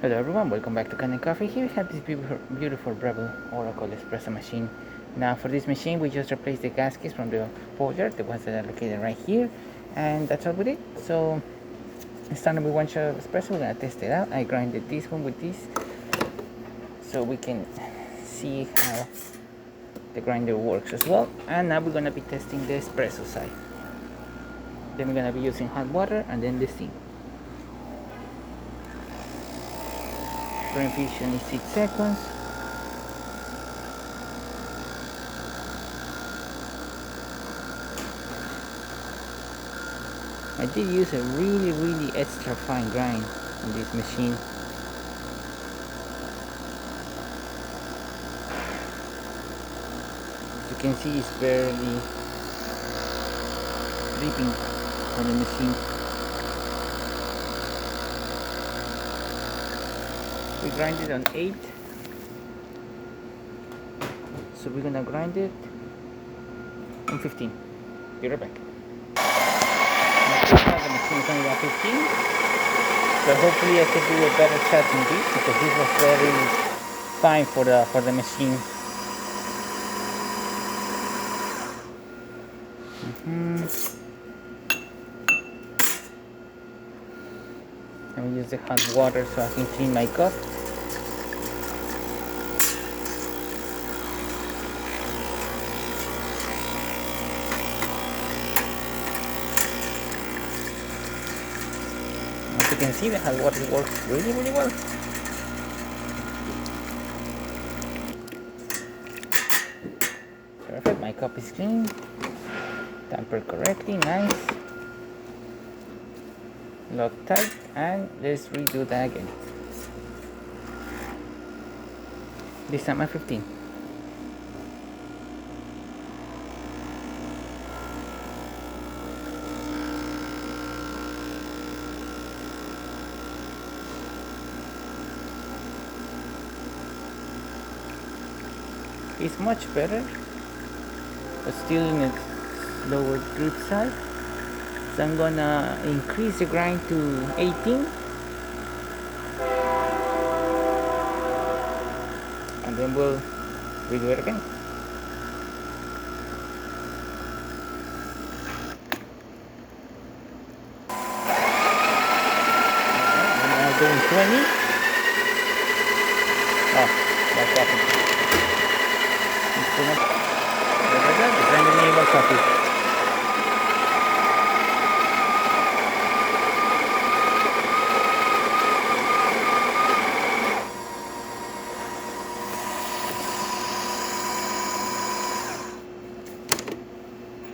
Hello everyone, welcome back to Kanen Coffee. Here we have this beautiful Breville Oracle Espresso machine. Now for this machine we just replaced the gaskets from the folder, the ones that are located right here, and that's all we did. So starting with one shot of espresso, we're gonna test it out. I grinded this one with this so we can see how the grinder works as well. And now we're gonna be testing the espresso side. Then we're gonna be using hot water and then the steam. Perfusion is 6 seconds. I did use a really extra fine grind on this machine. As you can see, it's barely dripping on the machine. We grind it on 8, so we're gonna grind it on 15. Be right back. The machine is only on 15, so hopefully I can do a better shot than this because this was very fine for the machine. I'm gonna use the hot water so I can clean my cup. As you can see, the hot water works really well. Perfect, my cup is clean, tampered correctly, nice. Lock tight, and let's redo that again. This time at 15. It's much better, but still in a lower drip side. So I'm gonna increase the grind to 18, and then we'll redo it again. I'm now doing 20. Oh, that's happened. It's too much. The grinding level coffee.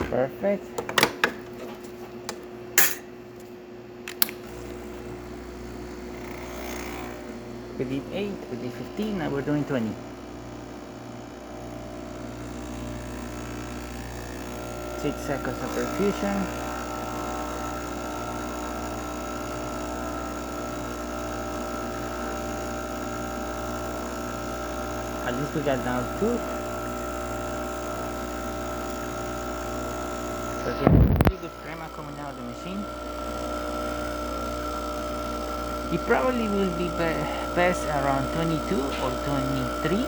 Perfect. We did 8, we did 15, now we're doing 20. Six seconds of perfusion. At least we got down 2. So pretty good crema coming out of the machine. It probably will be best around 22 or 23,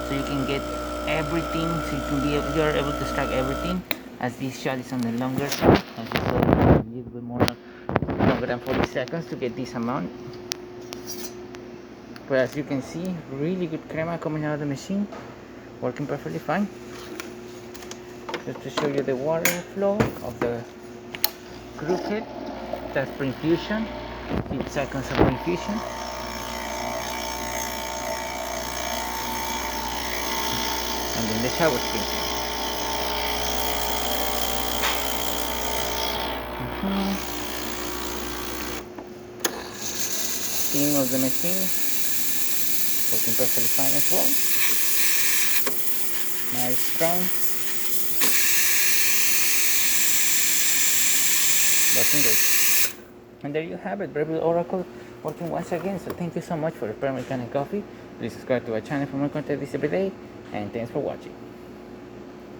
so you can get everything. So you can you're able to stack everything. As this shot is on the longer side, as you saw, a little bit more longer than 40 seconds to get this amount. But as you can see, really good crema coming out of the machine, working perfectly fine. Just to show you the water flow of the group head, that's perfusion, 8 seconds of perfusion. And then the shower screen. Steam of the machine, working perfectly fine as well. Nice, strong. Working good. And there you have it, Breville Oracle working once again. So thank you so much for the Kanen Coffee. Please subscribe to our channel for more content every day, and thanks for watching.